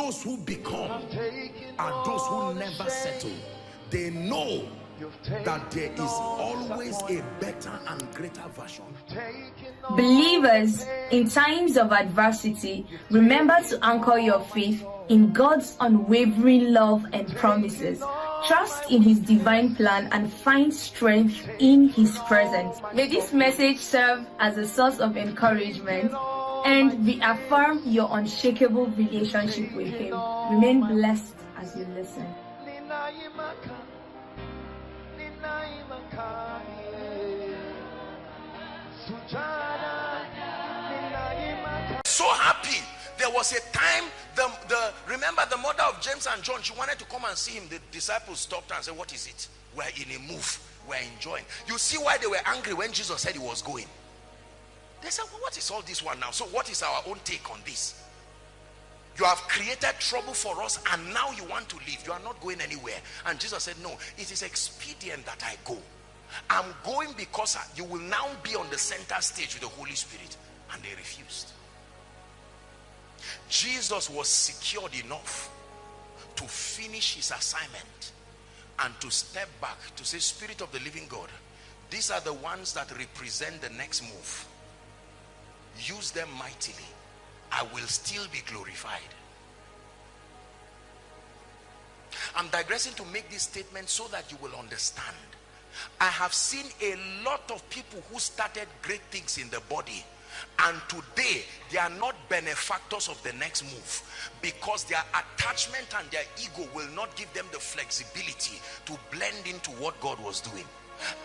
those who become are those who never settle. They know that there is always a better and greater version. Believers, in times of adversity, remember to anchor your faith in God's unwavering love and promises. Trust in His divine plan and find strength in His presence. May this message serve as a source of encouragement and reaffirm your unshakable relationship with Him. Remain blessed as you listen. So happy. There was a time, remember the mother of James and John, she wanted to come and see him. The disciples stopped her and said, what is it? We're in a move. We're enjoying. You see why they were angry when Jesus said He was going. They said, well, what is all this one now? So what is our own take on this? You have created trouble for us and now you want to leave. You are not going anywhere. And Jesus said, no, it is expedient that I go. I'm going because you will now be on the center stage with the Holy Spirit. And they refused. Jesus was secured enough to finish His assignment and to step back to say, Spirit of the living God, these are the ones that represent the next move. Use them mightily. I will still be glorified. I'm digressing to make this statement so that you will understand. I have seen a lot of people who started great things in the body, and today they are not benefactors of the next move because their attachment and their ego will not give them the flexibility to blend into what God was doing.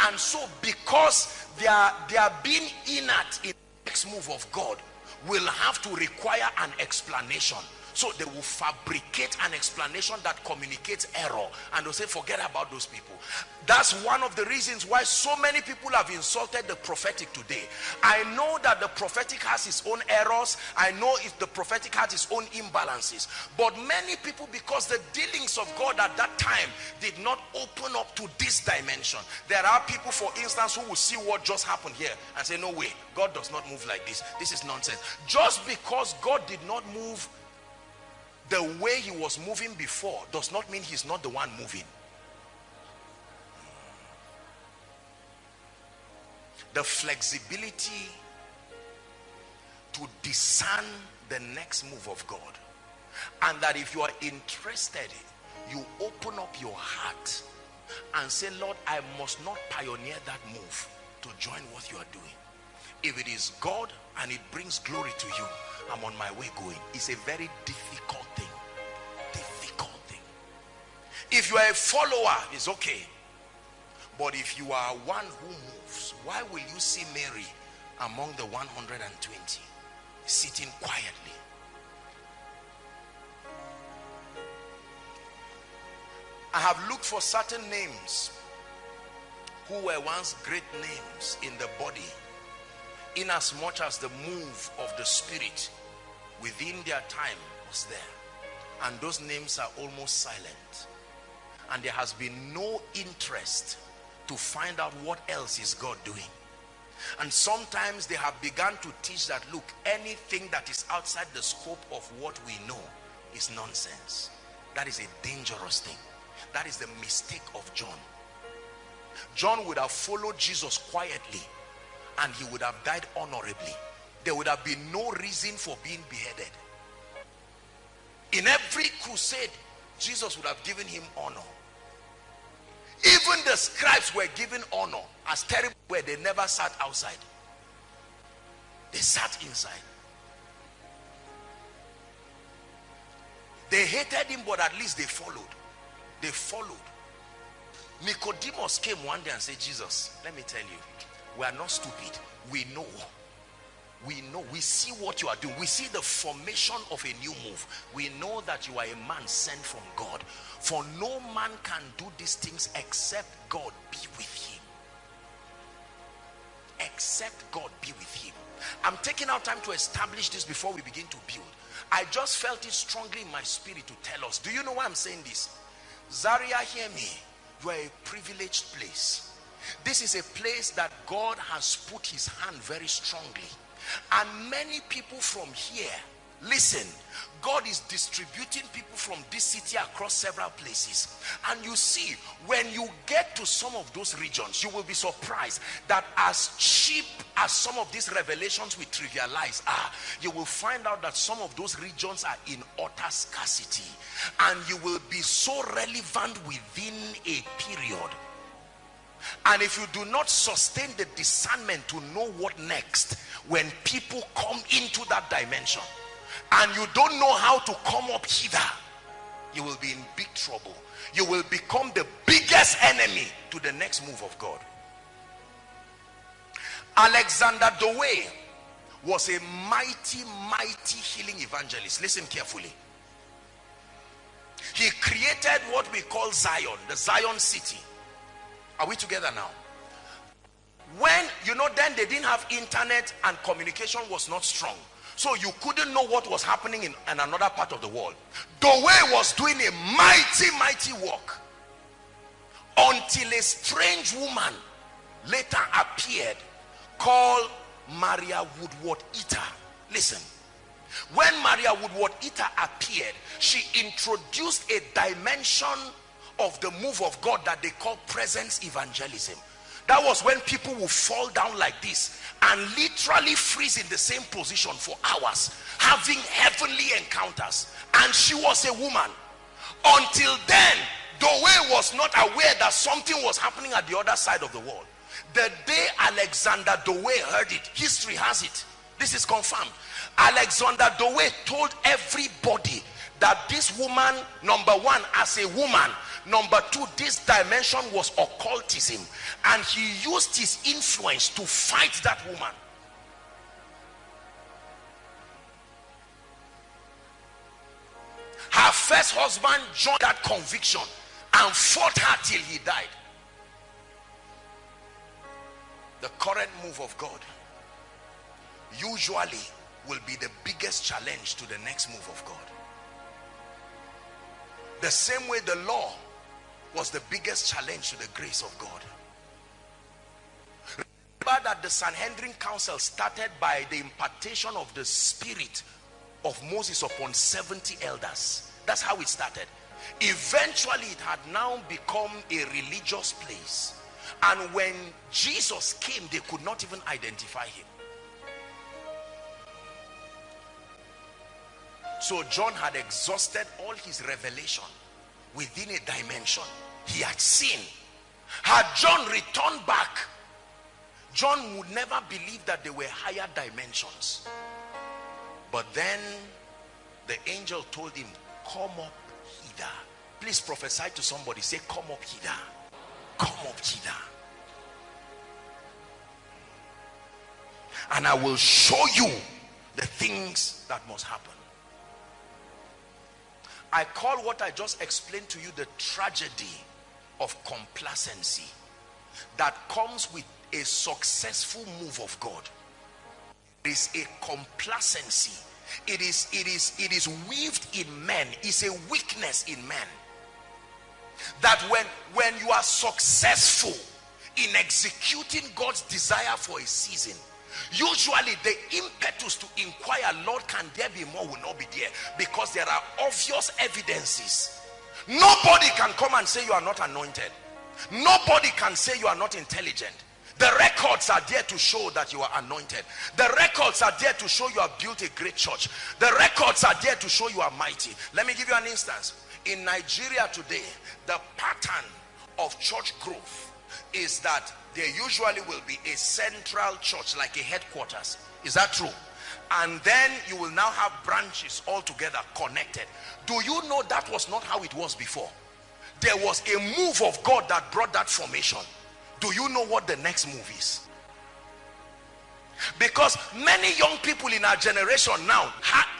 And so because they are being inert in the next move of God, will have to require an explanation. So they will fabricate an explanation that communicates error, and they'll say, forget about those people. That's one of the reasons why so many people have insulted the prophetic today. I know that the prophetic has its own errors. I know if the prophetic has its own imbalances. But many people, because the dealings of God at that time did not open up to this dimension. There are people, for instance, who will see what just happened here and say, no way, God does not move like this. This is nonsense. Just because God did not move the way He was moving before does not mean He's not the one moving. The flexibility to discern the next move of God, and that if you are interested, you open up your heart and say, Lord, I must not pioneer that move to join what you are doing. If it is God and it brings glory to you, I'm on my way going. It's a very difficult thing. Difficult thing. If you are a follower, it's okay. But if you are one who moves, why will you see Mary among the 120 sitting quietly? I have looked for certain names who were once great names in the body, in as much as the move of the Spirit within their time was there, and those names are almost silent, and there has been no interest to find out what else is God doing. And sometimes they have begun to teach that, look, anything that is outside the scope of what we know is nonsense. That is a dangerous thing. That is the mistake of John. John would have followed Jesus quietly and he would have died honorably. There would have been no reason for being beheaded. In every crusade, Jesus would have given him honor. Even the scribes were given honor. As terrible were, they never sat outside. They sat inside. They hated him, but at least they followed. They followed. Nicodemus came one day and said, Jesus, let me tell you, we are not stupid. We know. We know. We see what you are doing. We see the formation of a new move. We know that you are a man sent from God. For no man can do these things except God be with him. Except God be with him. I'm taking our time to establish this before we begin to build. I just felt it strongly in my spirit to tell us. Do you know why I'm saying this? Zaria, hear me. You are a privileged place. This is a place that God has put his hand very strongly. And many people from here, Listen, God is distributing people from this city across several places. And you see, when you get to some of those regions, you will be surprised that as cheap as some of these revelations we trivialize are, you will find out that some of those regions are in utter scarcity. And you will be so relevant within a period. And if you do not sustain the discernment to know what next, when people come into that dimension, and you don't know how to come up hither, you will be in big trouble. You will become the biggest enemy to the next move of God. Alexander Dowie was a mighty healing evangelist. Listen carefully. He created what we call Zion, the Zion city. Are we together now? When, then they didn't have internet and communication was not strong. So you couldn't know what was happening in another part of the world. Dowie was doing a mighty work until a strange woman later appeared called Maria Woodward-Eater. Listen, when Maria Woodward-Eater appeared, she introduced a dimension of the move of God that they call presence evangelism. That was when people would fall down like this and literally freeze in the same position for hours, having heavenly encounters. And she was a woman. Until then, Dowie was not aware that something was happening at the other side of the world. The day Alexander Dowie heard it, history has it, this is confirmed, Alexander Dowie told everybody that this woman, number one, as a woman, number two, this dimension was occultism, and he used his influence to fight that woman. Her first husband joined that conviction and fought her till he died. The current move of God usually will be the biggest challenge to the next move of God. The same way the law was the biggest challenge to the grace of God. Remember that the Sanhedrin Council started by the impartation of the spirit of Moses upon 70 elders. That's how it started. Eventually it had now become a religious place, and when Jesus came, they could not even identify him. So John had exhausted all his revelation within a dimension he had seen. Had John returned back, John would never believe that there were higher dimensions. But then the angel told him, come up hither. Please prophesy to somebody, say, come up hither. Come up hither. And I will show you the things that must happen. I call what I just explained to you the tragedy of complacency that comes with a successful move of God. There is a complacency. It is weaved in men. It's a weakness in men. That when you are successful in executing God's desire for a season, usually the impetus to inquire, Lord, can there be more, will not be there, because there are obvious evidences. Nobody can come and say you are not anointed. Nobody can say you are not intelligent. The records are there to show that you are anointed. The records are there to show you have built a great church. The records are there to show you are mighty. Let me give you an instance. In Nigeria today, the pattern of church growth is that there usually will be a central church, like a headquarters. Is that true? And then you will now have branches all together connected. Do you know that was not how it was before? There was a move of God that brought that formation. Do you know what the next move is? Because many young people in our generation now,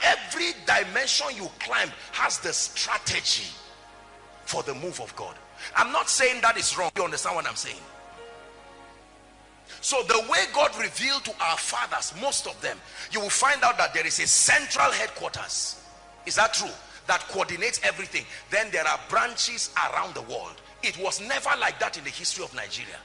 every dimension you climb has the strategy for the move of God. I'm not saying that is wrong. You understand what I'm saying? So the way God revealed to our fathers, most of them, you will find out that there is a central headquarters. Is that true? That coordinates everything. Then there are branches around the world. It was never like that in the history of Nigeria.